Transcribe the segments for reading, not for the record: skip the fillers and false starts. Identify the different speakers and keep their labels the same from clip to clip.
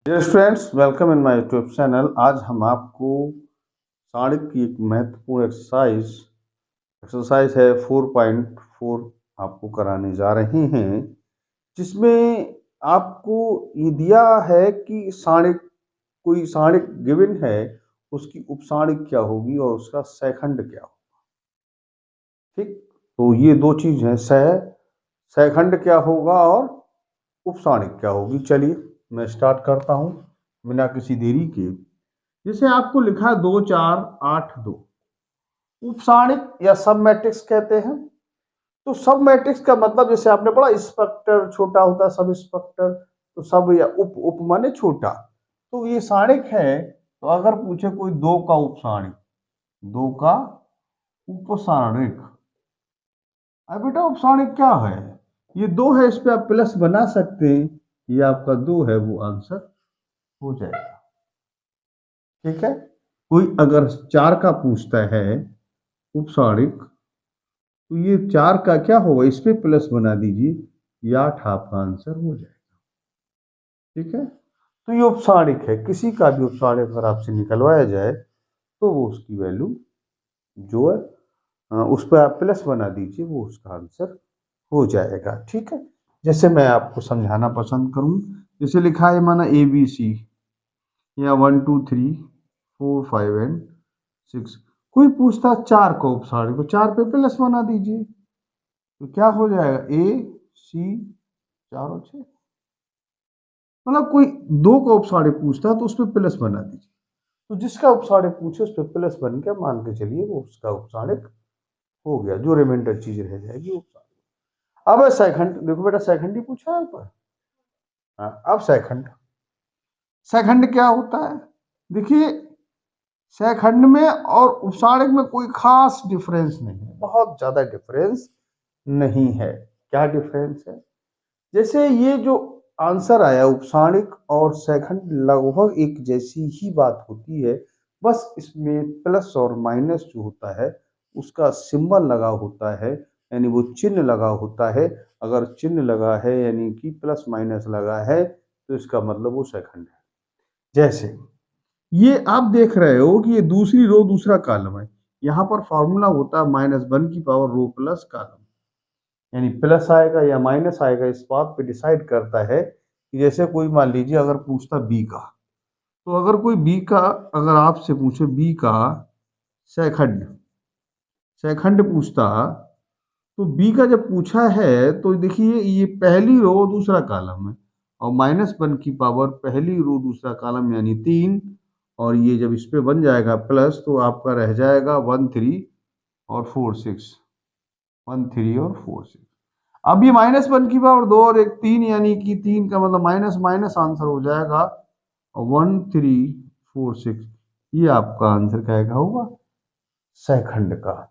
Speaker 1: Dear students, welcome in my YouTube channel. आज हम आपको साणिक की एक महत्वपूर्ण एक्सरसाइज है 4.4 आपको कराने जा रहे हैं, जिसमें आपको ये दिया है कि कोई साणिक गिवन है, उसकी उपसाणिक क्या होगी और उसका सेकंड क्या होगा। ठीक, तो ये दो चीज हैं, सेकंड क्या होगा और उपसाणिक क्या होगी। चलिए मैं स्टार्ट करता हूं बिना किसी देरी के। जैसे आपको लिखा है 2 4 8 2, उपसाणिक या सब मैट्रिक्स कहते हैं। तो सब मैट्रिक्स का मतलब, जैसे आपने पढ़ा स्पेक्टर छोटा होता है, सब स्पेक्टर, तो सब या उप उप माने छोटा, तो ये साणिक है। तो अगर पूछे कोई दो का उपसाणिक, दो का उपसाणिक, अब बेटा उपसाणिक क्या है? ये दो है, इस पे आप प्लस बना सकते हैं, ये आपका दो है, वो आंसर हो जाएगा। ठीक है, कोई अगर चार का पूछता है उपसाणिक, तो ये चार का क्या होगा, इस पे प्लस बना दीजिए, ये 8 आपका आंसर हो जाएगा। ठीक है, तो ये उपसाणिक है। किसी का भी उपसाणिक अगर आपसे निकलवाया जाए तो वो उसकी वैल्यू जो है उस पर आप प्लस बना दीजिए, वो उसका आंसर हो जाएगा। ठीक है, जैसे मैं आपको समझाना पसंद करूं, जैसे लिखा है माना ABC या 1 2 3 4 5 एंड 6, कोई पूछता चार को उपसाणिक, तो चार पे प्लस बना दीजिए, तो क्या हो जाएगा, AC 4 और 6। मतलब कोई दो का उपसाणिक पूछता है तो उस पर प्लस बना दीजिए, तो जिसका उपसाणिक पूछे उस पर प्लस बन के मान के चलिए वो उसका उपसाणिक हो गया, जो रिमाइंडर चीज रह जाएगी उपसाणिक। अब सेकंड देखो बेटा, सेकंड ही पूछा है ऊपर। हाँ, अब सेकंड, सेकंड क्या होता है? देखिए, सेकंड में और उपसाणिक में कोई खास डिफरेंस नहीं है, बहुत ज्यादा डिफरेंस नहीं है। क्या डिफरेंस है? जैसे ये जो आंसर आया उपसाणिक और सेकंड, लगभग एक जैसी ही बात होती है, बस इसमें प्लस और माइनस जो होता है उसका सिंबल लगा होता है, यानी वो चिन्ह लगा होता है। अगर चिन्ह लगा है यानी कि प्लस माइनस लगा है, तो इसका मतलब वो सेकंड है। जैसे ये आप देख रहे हो कि ये दूसरी रो दूसरा कॉलम है, यहाँ पर फॉर्मूला होता है -1 की पावर रो प्लस कॉलम, यानी प्लस आएगा या माइनस आएगा इस बात पे डिसाइड करता है कि जैसे कोई मान लीजिए अगर पूछता बी का, तो अगर कोई बी का, अगर आपसे पूछे बी का सेकंड, सेकंड पूछता, तो बी का जब पूछा है तो देखिए ये पहली रो दूसरा कॉलम है, और -1 की पावर पहली रो दूसरा कॉलम यानी 3, और ये जब इस पे बन जाएगा प्लस तो आपका रह जाएगा 1 3 और 4 6, 1 3 और 4 6। अब ये -1 की पावर 2 और एक 3, यानी कि 3 का मतलब माइनस माइनस आंसर हो जाएगा 1 3 4 6। ये आपका आंसर क्या होगा, सेकंड का।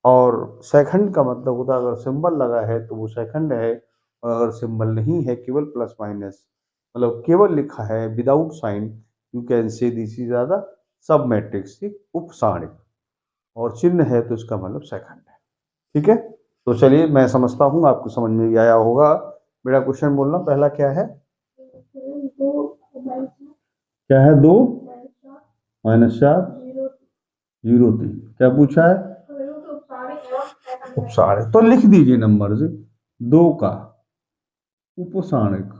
Speaker 1: और सेकंड का मतलब होता है अगर सिंबल लगा है तो वो सेकंड है, और अगर सिंबल नहीं है, केवल प्लस माइनस, मतलब केवल लिखा है without sign, you can say this is the sub matrix उपसाणिक, और चिन्ह है तो इसका मतलब सेकंड है। ठीक है, तो चलिए मैं समझता हूँ आपको समझ में भी आया होगा। मेरा क्वेश्चन बोलना पहला क्या है, क्या है, 2 -4 0 3, क्या पूछा है, उपसाणिक। तो लिख दीजिए नंबर से, दो का उपसाणिक,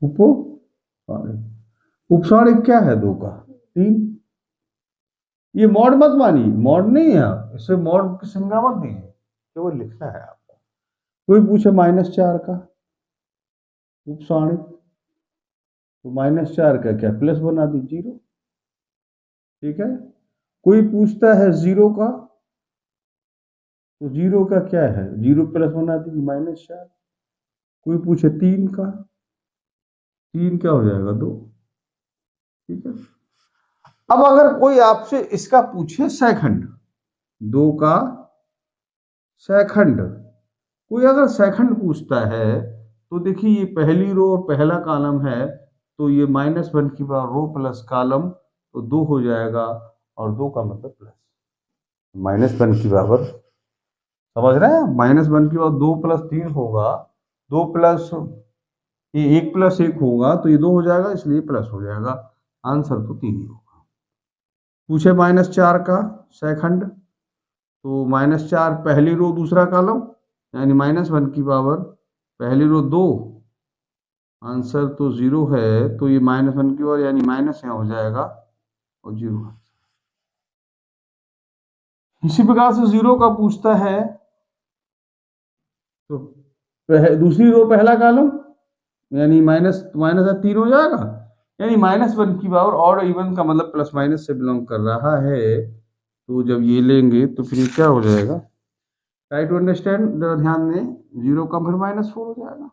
Speaker 1: उपसाणिक, उपसाणिक क्या है, दो का 3। ये मॉड मत मानिए, मॉड नहीं है, इसे मॉड की संज्ञा मत दीजिए, केवल लिखना है आपको। कोई पूछे -4 का उपसाणिक, तो -4 का क्या प्लस बना दी 0। ठीक है, कोई पूछता है 0 का, तो 0 का क्या है, 0 प्लस बना दी -4। कोई पूछे 3 का, 3 क्या हो जाएगा, 2। ठीक है, अब अगर कोई आपसे इसका पूछे सेकंड, 2 का सेकंड, कोई अगर सेकंड पूछता है, तो देखिए ये पहली रो और पहला कॉलम है, तो ये -1 की पावर रो प्लस कॉलम, तो 2 हो जाएगा, और 2 का मतलब प्लस, -1 की पावर, समझ रहे हैं, -1 की पावर 2 + 3 होगा, 2 + ये 1 + 1 होगा तो ये 2 हो जाएगा, इसलिए प्लस हो जाएगा। आंसर तो 3 ही होगा। पूछे -4 का सेकंड, तो -4 पहली रो दूसरा कॉलम, यानी -1 की पावर पहली रो 2, आंसर तो 0 है, तो ये -1 की पावर यानी माइनस यहाँ हो जाएगा और 0। इसी प्रकार से 0 का पूछता है, तो दूसरी रो पहला कॉलम, यानी माइनस माइनस 3 हो जाएगा, यानी -1 की पावर और इवन का मतलब प्लस माइनस से बिलोंग कर रहा है। तो जब ये लेंगे तो फिर ये क्या हो जाएगा, ट्राई टू अंडरस्टैंड, जरा ध्यान दें। 0 का फिर -4 हो जाएगा।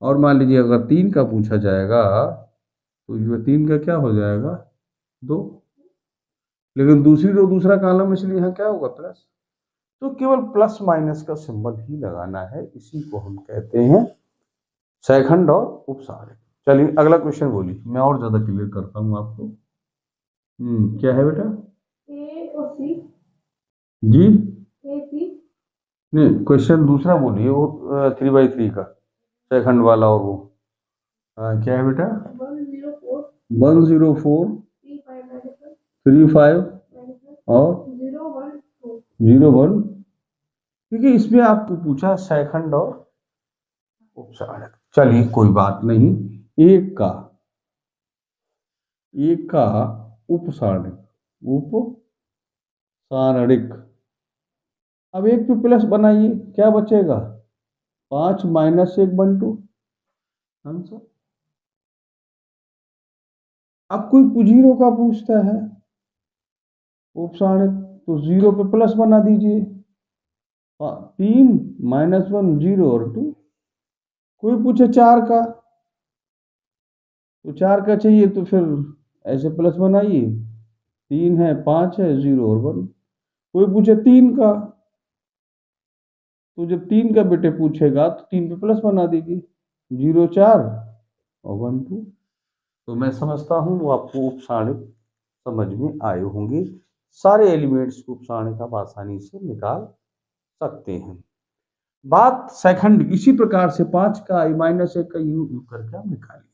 Speaker 1: और मान लीजिए अगर 3 का पूछा जाएगा तो ये 3 का क्या हो जाएगा, 2। लेकिन दूसरी रो दूसरा कॉलम, इसलिए यहाँ क्या होगा, प्लस। तो केवल प्लस माइनस का सिंबल ही लगाना है, इसी को हम कहते हैं सेकंड और उपसारे। चलिए अगला क्वेश्चन बोलिए, मैं और ज्यादा क्लियर करता हूँ आपको। क्या है बेटा?
Speaker 2: ए और सी।
Speaker 1: जी
Speaker 2: ए सी।
Speaker 1: नहीं, क्वेश्चन दूसरा बोलिए, वो 3/3 का सेकंड वाला। और वो क्या है बेटा?
Speaker 2: 104
Speaker 1: 104
Speaker 2: 35
Speaker 1: 35 और 01। क्योंकि इसमें आपको पूछा सेकंड और उपसारक। चलिए कोई बात नहीं, एक का उपसारणिक। अब एक पे प्लस बनाइए, क्या बचेगा, 5 - 1 × आंसर। अब कोई 0 का पूछता है उपसारणिक, तो 0 पे प्लस बना दीजिए, 3 - 1 0 और 2। कोई पूछे 4 का, तो 4 का चाहिए तो फिर ऐसे प्लस बनाइए, 3 है, 5 है, 0 और 1। कोई पूछे 3 का, तो जब 3 का बेटे पूछेगा तो 3 पे प्लस बना दीजिए, 0 4 और 1 2। तो मैं समझता हूँ वो आपको उपसारणिक समझ में आए होंगे। सारे एलिमेंट्स को उपसारणिक आप आसानी से निकाल सकते हैं। बात सेकंड, इसी प्रकार से 5 का -1 का यूज करके आप निकालिए।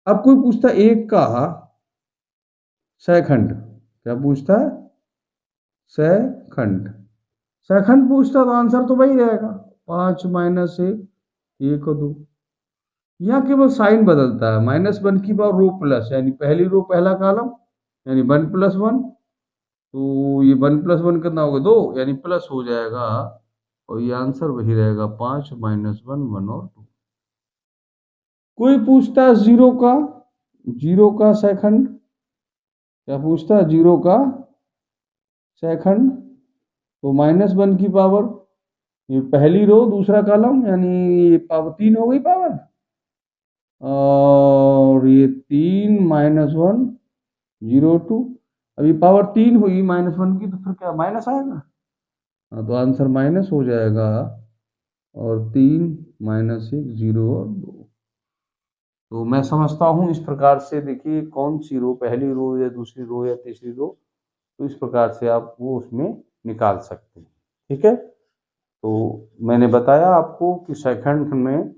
Speaker 1: अब कोई पूछता है 1 का सेकंड, क्या पूछता है, सेकंड। सेकंड पूछता तो आंसर तो वही रहेगा, 5 - 1 1 और 2। यहाँ केवल साइन बदलता है, -1 की पावर रो प्लस, यानी पहली रो पहला कॉलम, यानी 1 + 1। तो ये 1 + 1 कितना होगा, 2, यानी प्लस हो जाएगा, और ये आंसर वही रहेगा, 5 - 1 1 और 2। कोई पूछता है 0 का सेकंड, क्या पूछता है, 0 का सेकंड, तो -1 की पावर, ये पहली रो दूसरा कॉलम, यानी ये पावर 3 हो गई पावर, और ये 3 - 1 0 2। अभी पावर 3 हुई -1 की, तो फिर क्या माइनस आएगा, हाँ, तो आंसर माइनस हो जाएगा, और 3 - 1 0 और 2। तो मैं समझता हूँ इस प्रकार से, देखिए कौन सी रो, पहली रो या दूसरी रो या तीसरी रो, तो इस प्रकार से आप वो उसमें निकाल सकते हैं। ठीक है, तो मैंने बताया आपको कि सेकंड में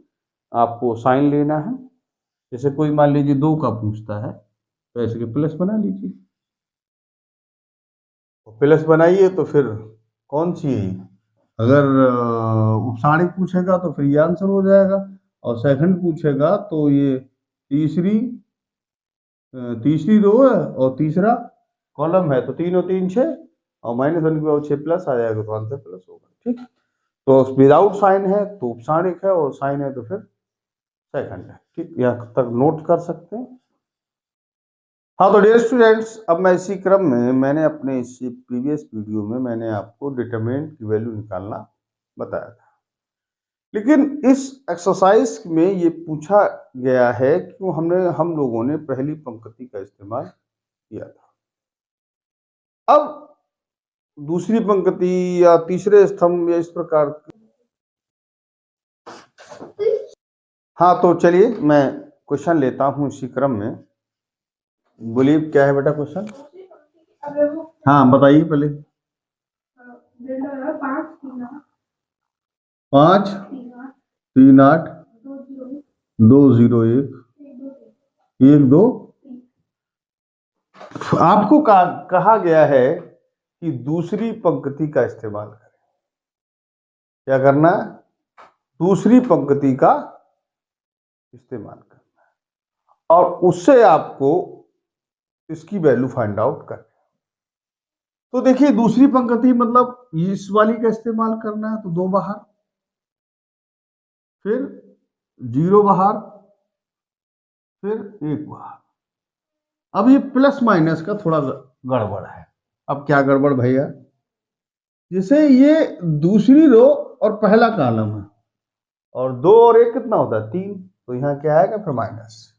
Speaker 1: आपको साइन लेना है। जैसे कोई मान लीजिए 2 का पूछता है, तो ऐसे के प्लस बना लीजिए, प्लस बनाइए तो फिर कौन सी है, अगर उपसारणिक पूछेगा तो फिर ये आंसर हो जाएगा, और सेकंड पूछेगा तो ये तीसरी तीसरी रो है और तीसरा कॉलम है, तो 3 और 3 6, और -1 की पावर 6 प्लस आ जाएगा, तो आंसर प्लस होगा। ठीक, तो विदाउट साइन है तो उपसारणिक है, और साइन है तो फिर सेकंड है। ठीक, यहाँ तक नोट कर सकते हैं। हाँ, तो डियर स्टूडेंट्स, अब मैं इसी क्रम में, मैंने अपने इसी प्रीवियस वीडियो में मैंने आपको डिटरमिनेंट की वैल्यू निकालना बताया था, लेकिन इस एक्सरसाइज में ये पूछा गया है कि हम लोगों ने पहली पंक्ति का इस्तेमाल किया था। अब दूसरी पंक्ति या तीसरे स्तंभ या इस प्रकार, हाँ, तो चलिए मैं क्वेश्चन लेता हूँ इसी क्रम में। बोलिए क्या है बेटा क्वेश्चन? हाँ बताइए पहले। 5 3 8 2 0 1 1 2। आपको कहा गया है कि दूसरी पंक्ति का इस्तेमाल करें। क्या करना है? दूसरी पंक्ति का इस्तेमाल करना है और उससे आपको इसकी वैल्यू फाइंड आउट करनी है। तो देखिए दूसरी पंक्ति मतलब इस वाली का इस्तेमाल करना है, तो 2 बाहर, फिर 0 बाहर, फिर 1 बाहर। अब ये प्लस माइनस का थोड़ा गड़बड़ है। अब क्या गड़बड़ भैया? जैसे ये दूसरी रो और पहला कॉलम है और 2 और 1 कितना होता है? 3। तो यहाँ क्या आएगा? फिर माइनस।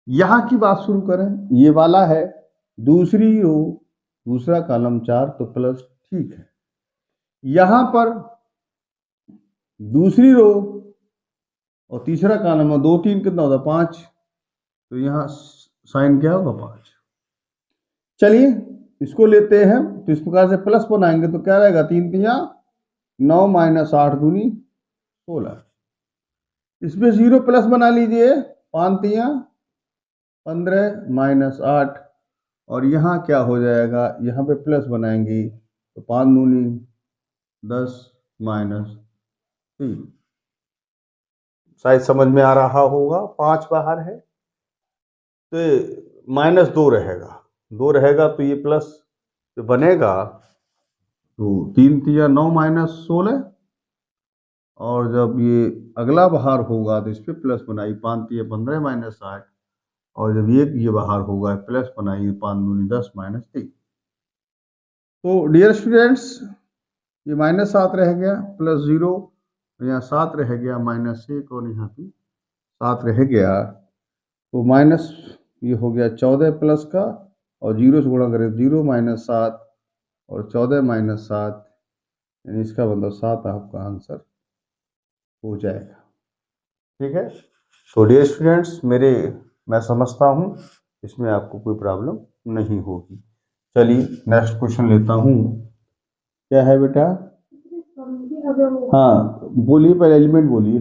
Speaker 1: यहां की बात शुरू करें, ये वाला है दूसरी रो दूसरा कॉलम 4, तो प्लस, ठीक है। यहां पर दूसरी रो और तीसरा कॉलम है, 2 3 कितना होता है? 5। तो यहाँ साइन क्या होगा? 5। चलिए इसको लेते हैं, तो इस प्रकार से प्लस बनाएंगे तो क्या रहेगा? 3 3 9 माइनस 8 दूनी 16। इसमें 0 प्लस बना लीजिए, 5 3 15 माइनस 8। और यहाँ क्या हो जाएगा? यहाँ पे प्लस बनाएंगे तो 5 दूनी 10 माइनस 3। शायद समझ में आ रहा होगा। 5 बाहर है तो माइनस 2 रहेगा, 2 रहेगा तो ये प्लस जो बनेगा, तो 3 3 9 माइनस 16। और जब ये अगला बाहर होगा तो इस पर प्लस बनाई, 5 3 15 माइनस 8। और जब ये बाहर होगा प्लस बनाइए, 5 दूनी 10 माइनस 3। तो डियर स्टूडेंट्स, ये माइनस 7 रह गया, प्लस 0, यहाँ 7 रह गया, माइनस 1, और यहाँ भी 7 रह गया। तो माइनस ये हो गया 14 प्लस का, और 0 से गुणा करें 0 माइनस 7 और 14 माइनस 7, यानी इसका मतलब 7 आपका आंसर हो जाएगा। ठीक है। तो डियर स्टूडेंट्स, मैं समझता हूँ इसमें आपको कोई प्रॉब्लम नहीं होगी। चलिए नेक्स्ट क्वेश्चन लेता हूँ। क्या है बेटा? हाँ बोलिए, पहले एलिमेंट बोलिए।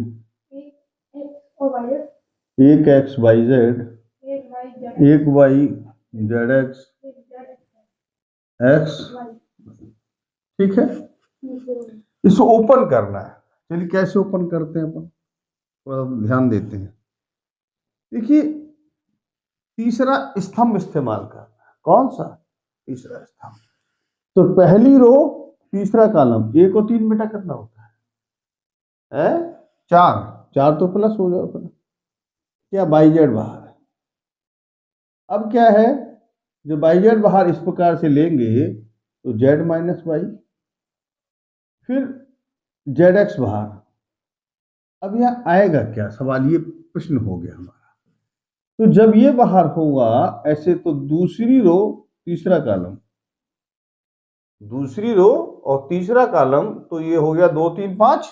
Speaker 1: एक एक्स वाई जेड, एक वाई जेड एक्स, एक्स, ठीक है। इसको ओपन करना है। चलिए कैसे ओपन करते हैं अपन, थोड़ा ध्यान देते हैं। देखिए तीसरा स्तंभ इस्तेमाल करना है। कौन सा? तीसरा स्तंभ। तो पहली रो तीसरा कॉलम, 1 और 3 बेटा कितना होता है? 4। 4 तो प्लस हो जाएगा। क्या? बाई जेड बाहर है। अब क्या है, जो बाई जेड बाहर इस प्रकार से लेंगे तो जेड माइनस वाई, फिर जेड एक्स बाहर। अब यहाँ आएगा क्या सवाल? ये प्रश्न हो गया हमारा। तो जब ये बाहर होगा ऐसे, तो दूसरी रो तीसरा कॉलम, दूसरी रो और तीसरा कॉलम, तो ये हो गया 2 3 5,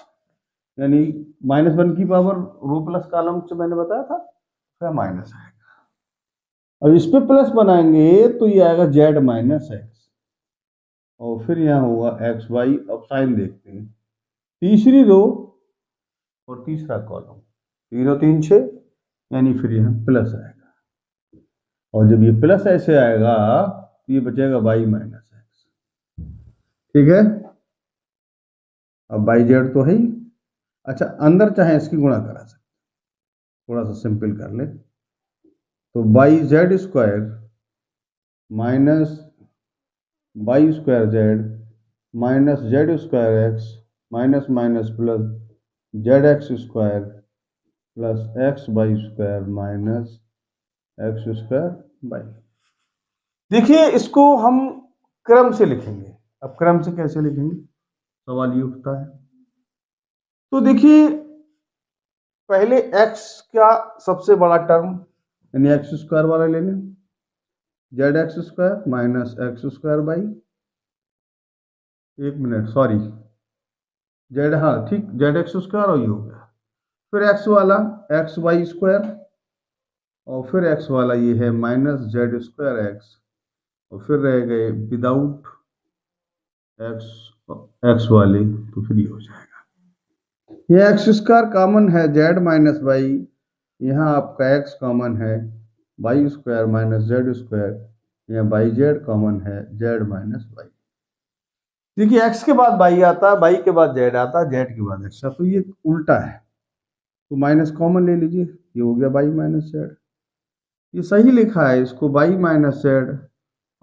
Speaker 1: यानी -1 की पावर रो प्लस कॉलम से मैंने बताया था, फिर माइनस आएगा। और इस पे प्लस बनाएंगे तो ये आएगा जेड माइनस एक्स, और फिर यहाँ होगा एक्स वाई। अब साइन देखते हैं। तीसरी रो और तीसरा कॉलम, 3 और 3 6, यानी फिर यहाँ प्लस आएगा। और जब ये प्लस ऐसे आएगा तो ये बचेगा वाई माइनस एक्स, ठीक है। अब बाई जेड तो है ही। अच्छा अंदर चाहे इसकी गुणा करा सकते, थोड़ा सा सिंपल कर ले। तो by Z square minus by square Z minus Z square x minus minus plus Z x square plus x by square minus X square by. देखिए इसको हम क्रम से लिखेंगे। अब क्रम से कैसे लिखेंगे, सवाल ये उठता है। तो देखिए पहले x का सबसे बड़ा टर्म, यानी एक्स स्क्वायर वाला ले लें, Z x square minus X square by, 1 minute sorry, Z, हाँ ठीक, जेड एक्स स्क्वायर और ये हो गया। फिर एक्स वाला एक्स वाई स्क्वायर, और फिर एक्स वाला ये है माइनस जेड स्क्वायर एक्स, और फिर रह गए विदाउट एक्स एक्स वाले, तो फिर ये हो जाएगा। ये एक्स स्क्वायर कॉमन है जेड माइनस वाई, यहाँ आपका एक्स कॉमन है Y square minus Z square, यहाँ वाई जेड कॉमन है जेड माइनस वाई। देखिए एक्स के बाद वाई आता है, वाई के बाद जेड आता है, जेड के बाद एक्स, तो ये उल्टा है, तो माइनस कॉमन ले लीजिए, ये हो गया वाई माइनस जेड। ये सही लिखा है, इसको वाई माइनस जेड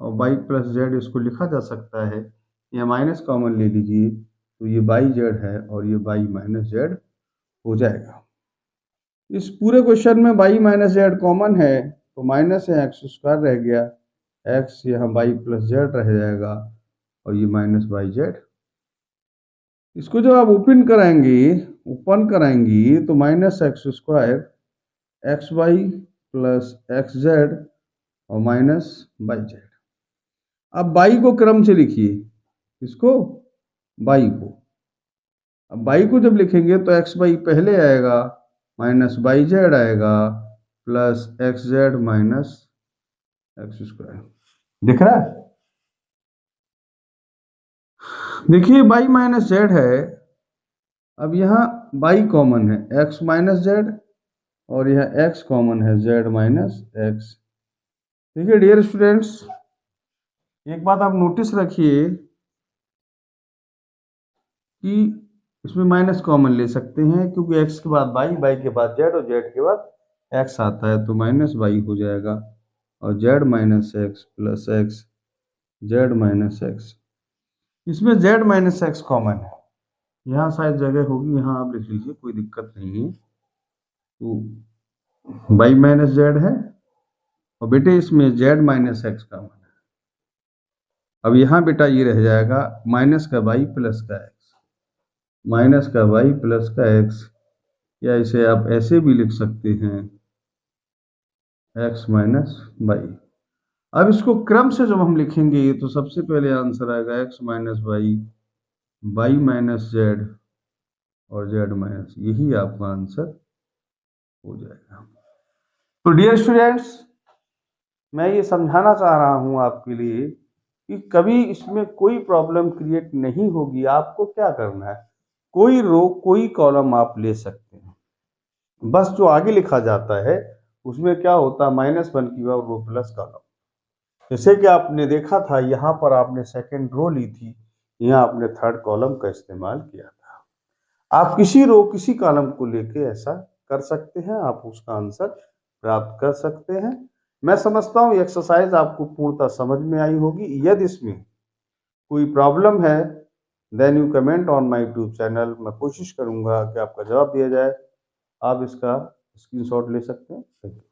Speaker 1: और वाई प्लस जेड इसको लिखा जा सकता है, ये माइनस कॉमन ले लीजिए तो ये वाई जेड है और ये वाई माइनस जेड हो जाएगा। इस पूरे क्वेश्चन में वाई माइनस जेड कॉमन है तो माइनस है एक्स स्क्वायर रह गया, एक्स यहाँ वाई प्लस जेड रह जाएगा और ये माइनस वाई जेड। इसको जब आप ओपन कराएंगी तो minus X square X Y plus X Z और माइनस वाई जेड। अब वाई को क्रम से लिखिए, इसको वाई को, अब वाई को जब लिखेंगे तो एक्स वाई पहले आएगा माइनस वाई जेड आएगा plus X Z minus X square. दिख रहा है? देखिए वाई माइनस जेड है, अब यहाँ वाई कॉमन है एक्स माइनस जेड और यह एक्स कॉमन है जेड माइनस एक्स। देखिए डियर स्टूडेंट्स, एक बात आप नोटिस रखिए कि इसमें माइनस कॉमन ले सकते हैं क्योंकि एक्स के बाद वाई, वाई के बाद जेड और जेड के बाद एक्स आता है, तो माइनस वाई हो जाएगा और Z minus x plus X Z minus x. इसमें जेड माइनस एक्स कॉमन है, यहाँ शायद जगह होगी, यहाँ आप लिख लीजिए, कोई दिक्कत नहीं है। तो वाई माइनस जेड है और बेटे इसमें जेड माइनस एक्स कॉमन है। अब यहाँ बेटा ये रह जाएगा माइनस का वाई प्लस का एक्स, माइनस का वाई प्लस का एक्स, या इसे आप ऐसे भी लिख सकते हैं एक्स माइनस वाई। अब इसको क्रम से जब हम लिखेंगे तो सबसे पहले आंसर आएगा X minus Y, Y minus Z और जेड माइनस, यही आपका आंसर हो जाएगा। तो डियर स्टूडेंट्स, मैं ये समझाना चाह रहा हूँ आपके लिए कि कभी इसमें कोई प्रॉब्लम क्रिएट नहीं होगी। आपको क्या करना है, कोई रो कोई कॉलम आप ले सकते हैं, बस जो आगे लिखा जाता है उसमें क्या होता है -1 की और रो प्लस कॉलम। जैसे कि आपने देखा था यहाँ पर आपने सेकंड रो ली थी, यहाँ आपने थर्ड कॉलम का इस्तेमाल किया था। आप किसी रो किसी कॉलम को लेके ऐसा कर सकते हैं, आप उसका आंसर प्राप्त कर सकते हैं। मैं समझता हूँ ये एक्सरसाइज आपको पूर्णतः समझ में आई होगी। यदि इसमें कोई प्रॉब्लम है then you comment on my YouTube channel, मैं कोशिश करूँगा कि आपका जवाब दिया जाए। आप इसका स्क्रीनशॉट ले सकते हैं। Thank you.